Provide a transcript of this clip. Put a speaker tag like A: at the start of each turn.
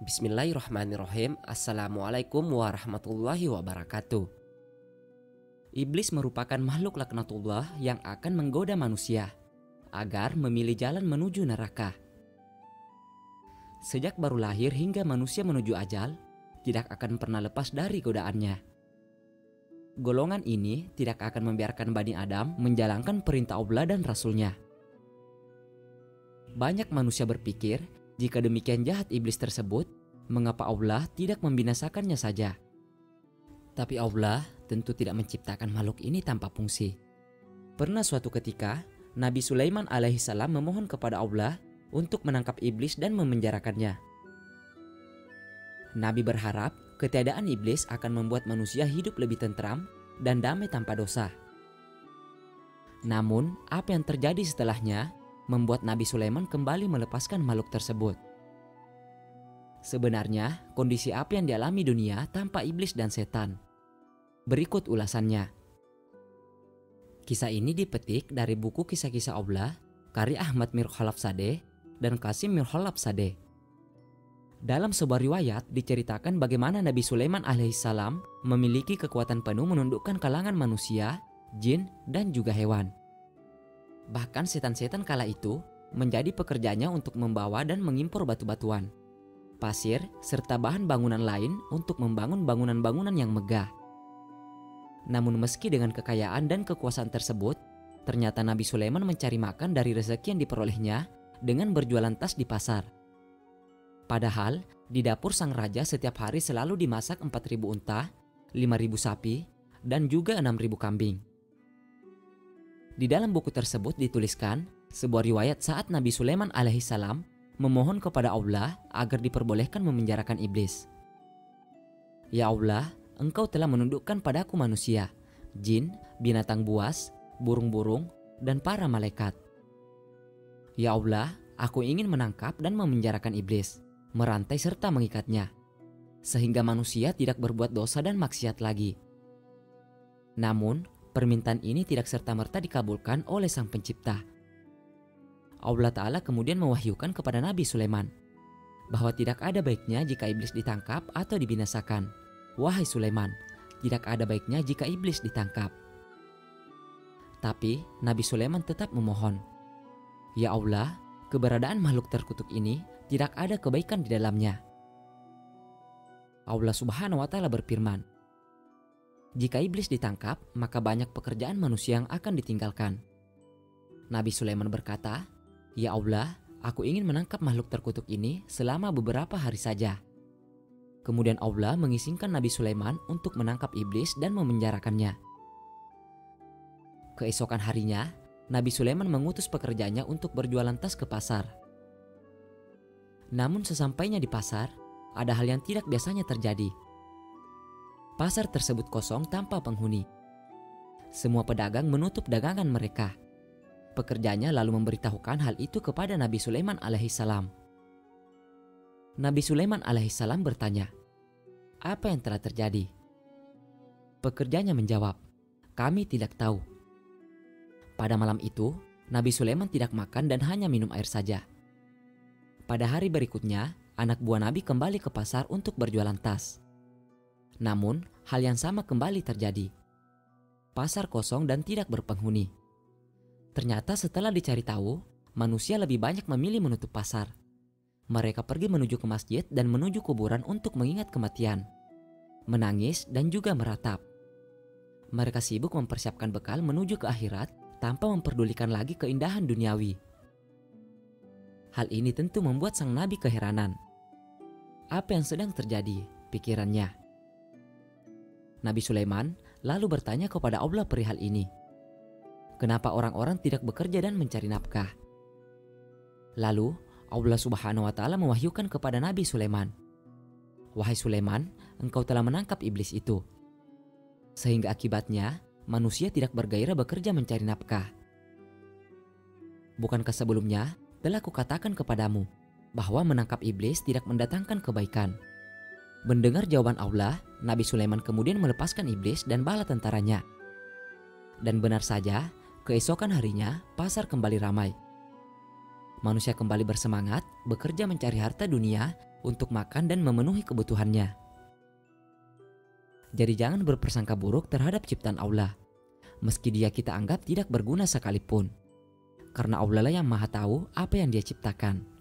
A: Bismillahirrahmanirrahim. Assalamualaikum warahmatullahi wabarakatuh. Iblis merupakan makhluk laknatullah yang akan menggoda manusia agar memilih jalan menuju neraka. Sejak baru lahir hingga manusia menuju ajal, tidak akan pernah lepas dari godaannya. Golongan ini tidak akan membiarkan Bani Adam menjalankan perintah Allah dan Rasul-Nya. Banyak manusia berpikir, jika demikian jahat iblis tersebut, mengapa Allah tidak membinasakannya saja? Tapi Allah tentu tidak menciptakan makhluk ini tanpa fungsi. Pernah suatu ketika, Nabi Sulaiman alaihissalam memohon kepada Allah untuk menangkap iblis dan memenjarakannya. Nabi berharap ketiadaan iblis akan membuat manusia hidup lebih tentram dan damai tanpa dosa. Namun, apa yang terjadi setelahnya membuat Nabi Sulaiman kembali melepaskan makhluk tersebut. Sebenarnya, kondisi apa yang dialami dunia tanpa iblis dan setan? Berikut ulasannya. Kisah ini dipetik dari buku Kisah-Kisah Allah karya Ahmad Mirkhalafzadeh dan Qasim Mirkhalafzadeh. Dalam sebuah riwayat diceritakan bagaimana Nabi Sulaiman alaihissalam memiliki kekuatan penuh menundukkan kalangan manusia, jin, dan juga hewan. Bahkan setan-setan kala itu menjadi pekerjanya untuk membawa dan mengimpor batu-batuan, pasir, serta bahan bangunan lain untuk membangun bangunan-bangunan yang megah. Namun meski dengan kekayaan dan kekuasaan tersebut, ternyata Nabi Sulaiman mencari makan dari rezeki yang diperolehnya dengan berjualan tas di pasar. Padahal di dapur sang raja setiap hari selalu dimasak 4.000 unta, 5.000 sapi, dan juga 6.000 kambing. Di dalam buku tersebut dituliskan sebuah riwayat saat Nabi Sulaiman alaihissalam memohon kepada Allah agar diperbolehkan memenjarakan iblis. Ya Allah, Engkau telah menundukkan padaku manusia, jin, binatang buas, burung-burung, dan para malaikat. Ya Allah, aku ingin menangkap dan memenjarakan iblis, merantai serta mengikatnya, sehingga manusia tidak berbuat dosa dan maksiat lagi. Namun, permintaan ini tidak serta-merta dikabulkan oleh Sang Pencipta. Allah Ta'ala kemudian mewahyukan kepada Nabi Sulaiman bahwa tidak ada baiknya jika iblis ditangkap atau dibinasakan. Wahai Sulaiman, tidak ada baiknya jika iblis ditangkap. Tapi Nabi Sulaiman tetap memohon, Ya Allah, keberadaan makhluk terkutuk ini tidak ada kebaikan di dalamnya. Allah Subhanahu wa Ta'ala berfirman, jika iblis ditangkap, maka banyak pekerjaan manusia yang akan ditinggalkan. Nabi Sulaiman berkata, Ya Allah, aku ingin menangkap makhluk terkutuk ini selama beberapa hari saja. Kemudian Allah mengizinkan Nabi Sulaiman untuk menangkap iblis dan memenjarakannya. Keesokan harinya, Nabi Sulaiman mengutus pekerjanya untuk berjualan tas ke pasar. Namun sesampainya di pasar, ada hal yang tidak biasanya terjadi. Pasar tersebut kosong tanpa penghuni. Semua pedagang menutup dagangan mereka. Pekerjanya lalu memberitahukan hal itu kepada Nabi Sulaiman alaihissalam. Nabi Sulaiman alaihissalam bertanya, apa yang telah terjadi? Pekerjanya menjawab, kami tidak tahu. Pada malam itu, Nabi Sulaiman tidak makan dan hanya minum air saja. Pada hari berikutnya, anak buah Nabi kembali ke pasar untuk berjualan tas. Namun, hal yang sama kembali terjadi. Pasar kosong dan tidak berpenghuni. Ternyata setelah dicari tahu, manusia lebih banyak memilih menutup pasar. Mereka pergi menuju ke masjid dan menuju kuburan untuk mengingat kematian, menangis dan juga meratap. Mereka sibuk mempersiapkan bekal menuju ke akhirat tanpa memperdulikan lagi keindahan duniawi. Hal ini tentu membuat sang nabi keheranan. Apa yang sedang terjadi? Pikirannya. Nabi Sulaiman lalu bertanya kepada Allah perihal ini. Kenapa orang-orang tidak bekerja dan mencari nafkah? Lalu Allah Subhanahu wa Ta'ala mewahyukan kepada Nabi Sulaiman, Wahai Sulaiman, engkau telah menangkap iblis itu. Sehingga akibatnya manusia tidak bergairah bekerja mencari nafkah. Bukankah sebelumnya telah kukatakan kepadamu bahwa menangkap iblis tidak mendatangkan kebaikan? Mendengar jawaban Allah, Nabi Sulaiman kemudian melepaskan iblis dan bala tentaranya. Dan benar saja, keesokan harinya pasar kembali ramai. manusia kembali bersemangat bekerja mencari harta dunia untuk makan dan memenuhi kebutuhannya. Jadi jangan berprasangka buruk terhadap ciptaan Allah, meski dia kita anggap tidak berguna sekalipun. Karena Allah lah yang maha tahu apa yang dia ciptakan.